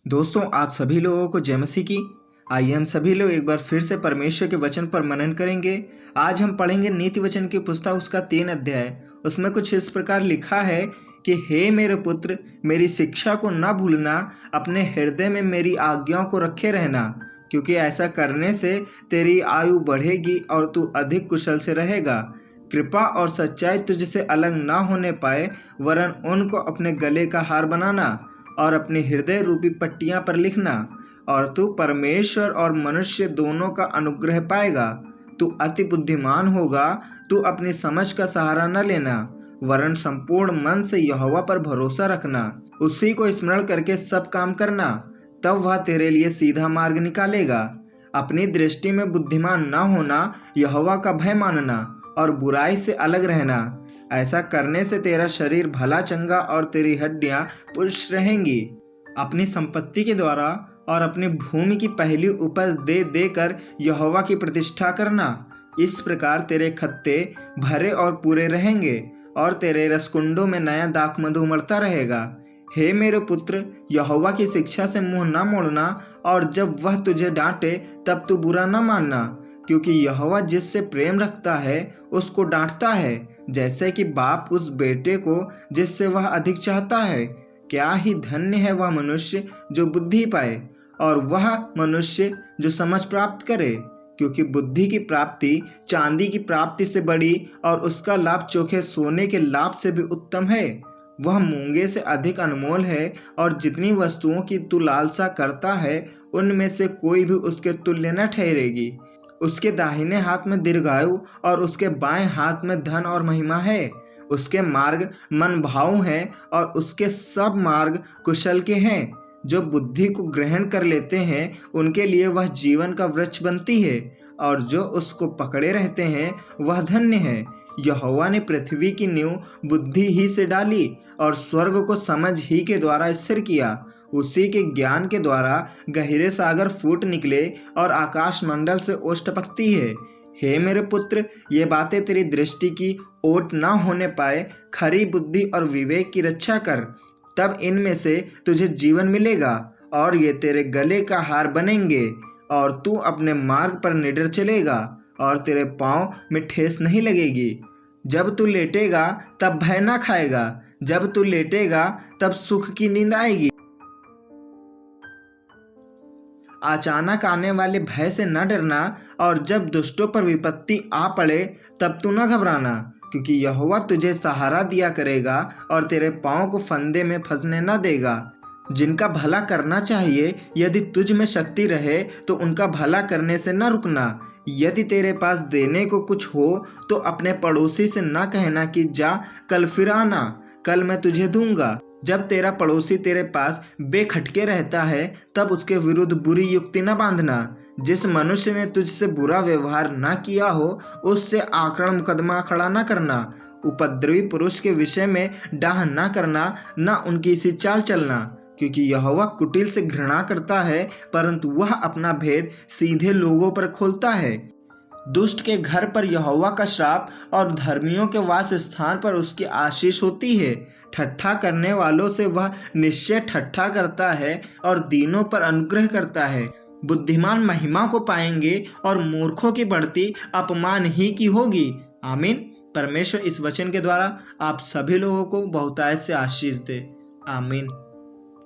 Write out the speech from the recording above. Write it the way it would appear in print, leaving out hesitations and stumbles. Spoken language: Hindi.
दोस्तों, आप सभी लोगों को जय मसीह की। आइए हम सभी लोग एक बार फिर से परमेश्वर के वचन पर मनन करेंगे। आज हम पढ़ेंगे नीति वचन की पुस्तक उसका 3 अध्याय। उसमें कुछ इस प्रकार लिखा है कि हे मेरे पुत्र, मेरी शिक्षा को न भूलना, अपने हृदय में मेरी आज्ञाओं को रखे रहना, क्योंकि ऐसा करने से तेरी आयु बढ़ेगी और तू अधिक कुशल से रहेगा। कृपा और सच्चाई तुझसे अलग ना होने पाए, वरन उनको अपने गले का हार बनाना और अपने हृदय रूपी पट्टियां पर लिखना, और तू परमेश्वर और मनुष्य दोनों का अनुग्रह पाएगा। तू अति बुद्धिमान होगा। तू अपनी समझ का सहारा न लेना, वरन संपूर्ण मन से यहोवा पर भरोसा रखना। उसी को स्मरण करके सब काम करना, तब वह तेरे लिए सीधा मार्ग निकालेगा। अपनी दृष्टि में बुद्धिमान न होना, यहोवा का भय मानना और बुराई से अलग रहना। ऐसा करने से तेरा शरीर भला चंगा और तेरी हड्डियां पुष्ट रहेंगी। अपनी संपत्ति के द्वारा और अपनी भूमि की पहली उपज दे देकर यहोवा की प्रतिष्ठा करना। इस प्रकार तेरे खत्ते भरे और पूरे रहेंगे और तेरे रसकुंडों में नया दाखमधु उमड़ता रहेगा। हे मेरे पुत्र, यहोवा की शिक्षा से मुंह न मोड़ना, और जब वह तुझे डांटे तब तू बुरा न मानना, क्योंकि यहोवा जिससे प्रेम रखता है उसको डांटता है, जैसे कि बाप उस बेटे को जिससे वह अधिक चाहता है। क्या ही धन्य है वह मनुष्य जो बुद्धि पाए, और वह मनुष्य जो समझ प्राप्त करे, क्योंकि बुद्धि की प्राप्ति चांदी की प्राप्ति से बड़ी और उसका लाभ चोखे सोने के लाभ से भी उत्तम है। वह मूंगे से अधिक अनमोल है, और जितनी वस्तुओं की तू लालसा करता है उनमें से कोई भी उसके तुल्य न ठहरेगी। उसके दाहिने हाथ में दीर्घायु और उसके बाएं हाथ में धन और महिमा है। उसके मार्ग मन भाव हैं और उसके सब मार्ग कुशल के हैं। जो बुद्धि को ग्रहण कर लेते हैं उनके लिए वह जीवन का वृक्ष बनती है, और जो उसको पकड़े रहते हैं वह धन्य है। यहोवा ने पृथ्वी की नींव बुद्धि ही से डाली और स्वर्ग को समझ ही के द्वारा स्थिर किया। उसी के ज्ञान के द्वारा गहरे सागर फूट निकले और आकाश मंडल से ओस टपकती है। हे मेरे पुत्र, ये बातें तेरी दृष्टि की ओट न होने पाए, खरी बुद्धि और विवेक की रक्षा कर, तब इनमें से तुझे जीवन मिलेगा और ये तेरे गले का हार बनेंगे, और तू अपने मार्ग पर निडर चलेगा और तेरे पाँव में ठेस नहीं लगेगी। जब तू लेटेगा तब भय न खाएगा, जब तू लेटेगा तब सुख की नींद आएगी। अचानक आने वाले भय से न डरना, और जब दुष्टों पर विपत्ति आ पड़े तब तू न घबराना, क्योंकि यहोवा तुझे सहारा दिया करेगा और तेरे पाँव को फंदे में फंसने न देगा। जिनका भला करना चाहिए, यदि तुझ में शक्ति रहे तो उनका भला करने से न रुकना। यदि तेरे पास देने को कुछ हो तो अपने पड़ोसी से न कहना कि जा कल फिर आना, कल मैं तुझे दूंगा। जब तेरा पड़ोसी तेरे पास बेखटके रहता है तब उसके विरुद्ध बुरी युक्ति न बांधना। जिस मनुष्य ने तुझसे बुरा व्यवहार न किया हो उससे आक्रामक मुकदमा खड़ा न करना। उपद्रवी पुरुष के विषय में डाह न करना, न उनकी सी चाल चलना, क्योंकि यहोवा कुटिल से घृणा करता है, परंतु वह अपना भेद सीधे लोगों पर खोलता है। दुष्ट के घर पर यहोवा का श्राप और धर्मियों के वास स्थान पर उसकी आशीष होती है। ठट्ठा करने वालों से वह निश्चय ठट्ठा करता है और दीनों पर अनुग्रह करता है। बुद्धिमान महिमा को पाएंगे और मूर्खों की बढ़ती अपमान ही की होगी। आमीन। परमेश्वर इस वचन के द्वारा आप सभी लोगों को बहुतायत से आशीष दे। आमीन।